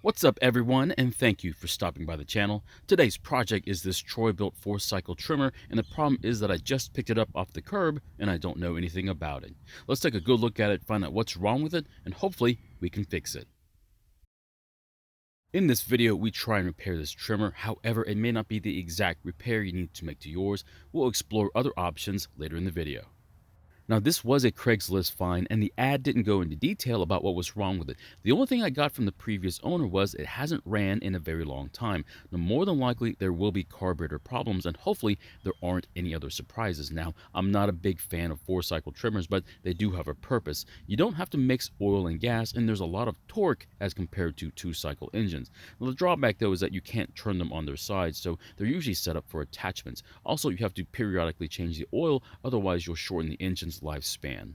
What's up everyone, and thank you for stopping by the channel. Today's project is this Troybilt 4-cycle trimmer, and the problem is that I just picked it up off the curb and I don't know anything about it. Let's take a good look at it, find out what's wrong with it, and hopefully we can fix it. In this video, we try and repair this trimmer. However, it may not be the exact repair you need to make to yours. We'll explore other options later in the video. Now, this was a Craigslist find, and the ad didn't go into detail about what was wrong with it. The only thing I got from the previous owner was it hasn't ran in a very long time. Now, more than likely, there will be carburetor problems, and hopefully there aren't any other surprises. Now, I'm not a big fan of 4-cycle trimmers, but they do have a purpose. You don't have to mix oil and gas, and there's a lot of torque as compared to 2-cycle engines. Now, the drawback, though, is that you can't turn them on their sides, so they're usually set up for attachments. Also, you have to periodically change the oil, otherwise you'll shorten the engine's lifespan.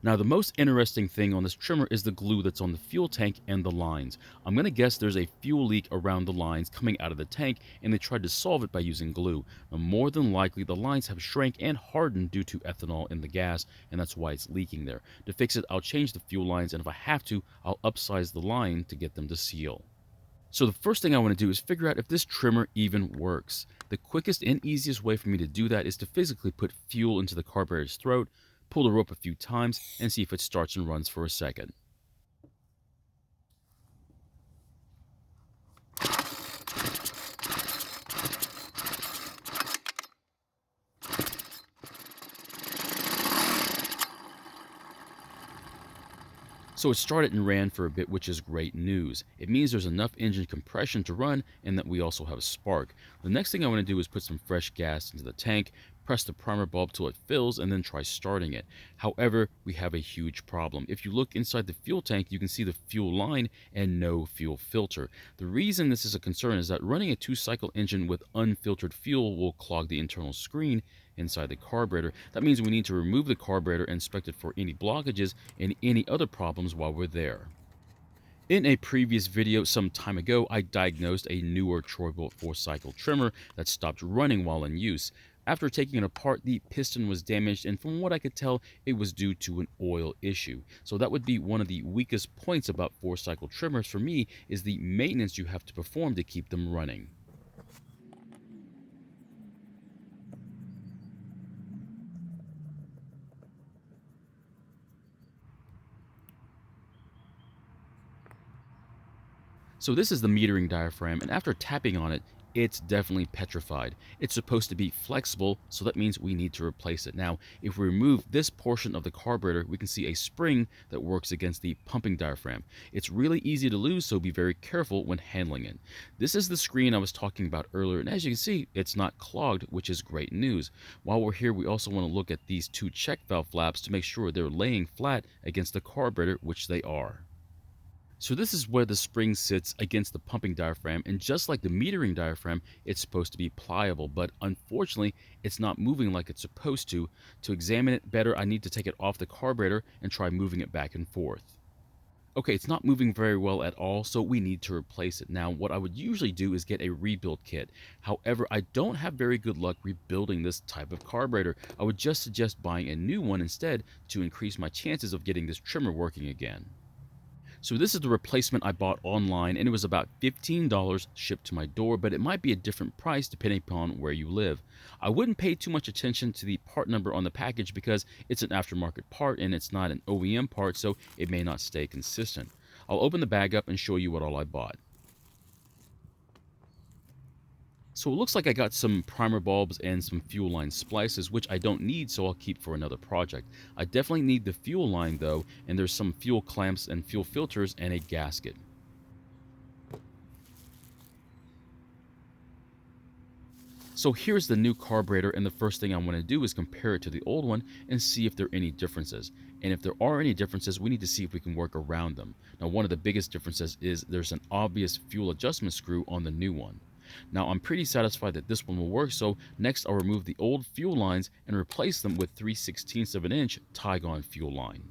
Now, the most interesting thing on this trimmer is the glue that's on the fuel tank and the lines. I'm going to guess there's a fuel leak around the lines coming out of the tank, and they tried to solve it by using glue. Now, more than likely, the lines have shrank and hardened due to ethanol in the gas, and that's why it's leaking there. To fix it, I'll change the fuel lines, and if I have to, I'll upsize the line to get them to seal. So the first thing I want to do is figure out if this trimmer even works. The quickest and easiest way for me to do that is to physically put fuel into the carburetor's throat, pull the rope a few times, and see if it starts and runs for a second. So it started and ran for a bit, which is great news. It means there's enough engine compression to run and that we also have a spark. The next thing I want to do is put some fresh gas into the tank, press the primer bulb till it fills, and then try starting it. However, we have a huge problem. If you look inside the fuel tank, you can see the fuel line and no fuel filter. The reason this is a concern is that running a 2-cycle engine with unfiltered fuel will clog the internal screen inside the carburetor. That means we need to remove the carburetor and inspect it for any blockages and any other problems while we're there. In a previous video some time ago, I diagnosed a newer Troybilt 4-cycle trimmer that stopped running while in use. After taking it apart, the piston was damaged, and from what I could tell, it was due to an oil issue. So that would be one of the weakest points about 4-cycle trimmers for me, is the maintenance you have to perform to keep them running. So this is the metering diaphragm, and after tapping on it, it's definitely petrified. It's supposed to be flexible, so that means we need to replace it. Now, if we remove this portion of the carburetor, we can see a spring that works against the pumping diaphragm. It's really easy to lose, so be very careful when handling it. This is the screen I was talking about earlier, and as you can see, it's not clogged, which is great news. While we're here, we also want to look at these two check valve flaps to make sure they're laying flat against the carburetor, which they are. So this is where the spring sits against the pumping diaphragm, and just like the metering diaphragm, it's supposed to be pliable, but unfortunately, it's not moving like it's supposed to. To examine it better, I need to take it off the carburetor and try moving it back and forth. Okay, it's not moving very well at all, so we need to replace it. Now, what I would usually do is get a rebuild kit. However, I don't have very good luck rebuilding this type of carburetor. I would just suggest buying a new one instead to increase my chances of getting this trimmer working again. So this is the replacement I bought online, and it was about $15 shipped to my door, but it might be a different price depending upon where you live. I wouldn't pay too much attention to the part number on the package because it's an aftermarket part and it's not an OEM part, so it may not stay consistent. I'll open the bag up and show you what all I bought. So it looks like I got some primer bulbs and some fuel line splices, which I don't need, so I'll keep for another project. I definitely need the fuel line though, and there's some fuel clamps and fuel filters and a gasket. So here's the new carburetor, and the first thing I want to do is compare it to the old one and see if there are any differences. And if there are any differences, we need to see if we can work around them. Now, one of the biggest differences is there's an obvious fuel adjustment screw on the new one. Now, I'm pretty satisfied that this one will work, so next I'll remove the old fuel lines and replace them with 3/16 of an inch Tygon fuel line.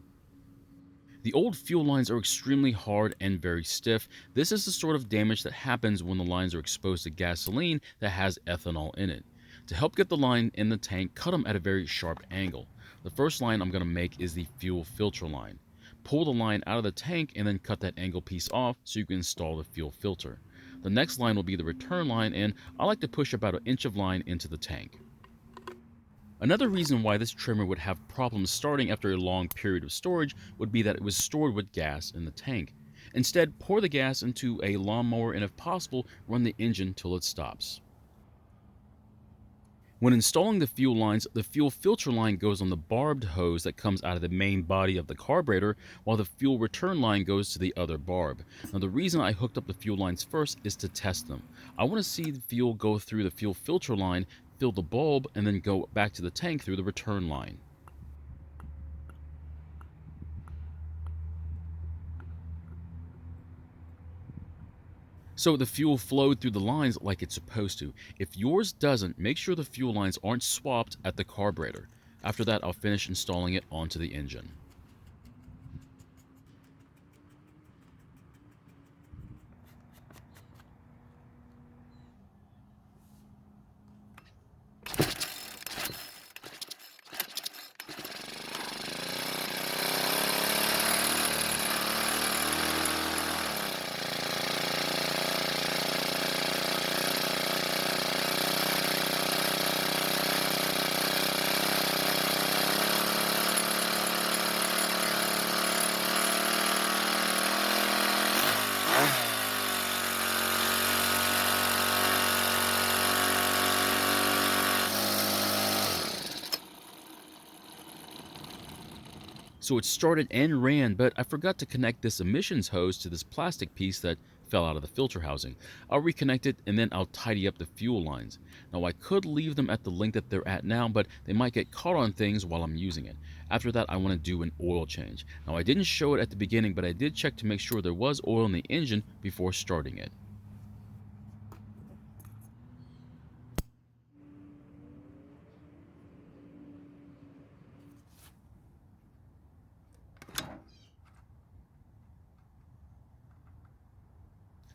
The old fuel lines are extremely hard and very stiff. This is the sort of damage that happens when the lines are exposed to gasoline that has ethanol in it. To help get the line in the tank, cut them at a very sharp angle. The first line I'm going to make is the fuel filter line. Pull the line out of the tank and then cut that angle piece off so you can install the fuel filter. The next line will be the return line, and I like to push about 1 inch of line into the tank. Another reason why this trimmer would have problems starting after a long period of storage would be that it was stored with gas in the tank. Instead, pour the gas into a lawnmower and if possible, run the engine till it stops. When installing the fuel lines, the fuel filter line goes on the barbed hose that comes out of the main body of the carburetor, while the fuel return line goes to the other barb. Now, the reason I hooked up the fuel lines first is to test them. I want to see the fuel go through the fuel filter line, fill the bulb, and then go back to the tank through the return line. So the fuel flowed through the lines like it's supposed to. If yours doesn't, make sure the fuel lines aren't swapped at the carburetor. After that, I'll finish installing it onto the engine. So it started and ran, but I forgot to connect this emissions hose to this plastic piece that fell out of the filter housing. I'll reconnect it and then I'll tidy up the fuel lines. Now I could leave them at the length that they're at now, but they might get caught on things while I'm using it. After that, I want to do an oil change. Now I didn't show it at the beginning, but I did check to make sure there was oil in the engine before starting it.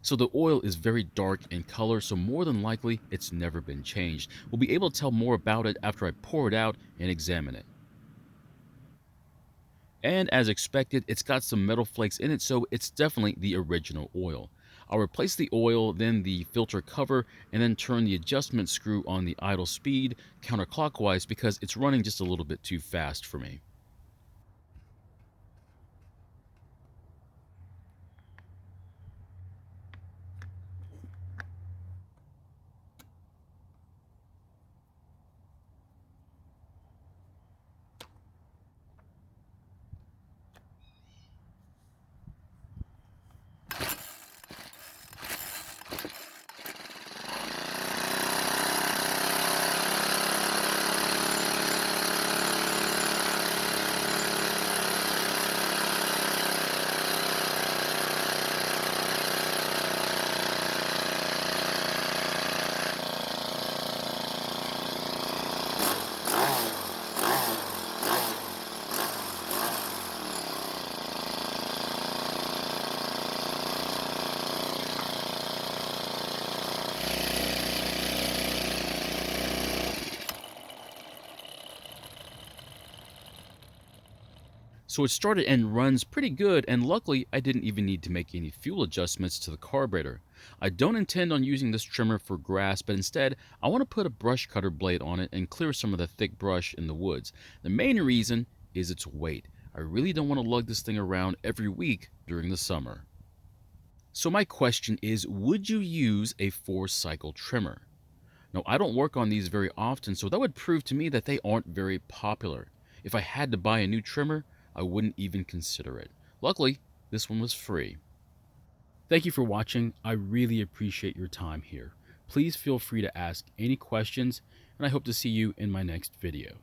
So the oil is very dark in color, so more than likely it's never been changed. We'll be able to tell more about it after I pour it out and examine it. And as expected, it's got some metal flakes in it, so it's definitely the original oil. I'll replace the oil, then the filter cover, and then turn the adjustment screw on the idle speed counterclockwise because it's running just a little bit too fast for me. So it started and runs pretty good, and luckily I didn't even need to make any fuel adjustments to the carburetor. I don't intend on using this trimmer for grass, but instead I want to put a brush cutter blade on it and clear some of the thick brush in the woods. The main reason is its weight. I really don't want to lug this thing around every week during the summer. So my question is, would you use a 4-cycle trimmer? Now, I don't work on these very often, so that would prove to me that they aren't very popular. If I had to buy a new trimmer, I wouldn't even consider it. Luckily, this one was free. Thank you for watching. I really appreciate your time here. Please feel free to ask any questions, and I hope to see you in my next video.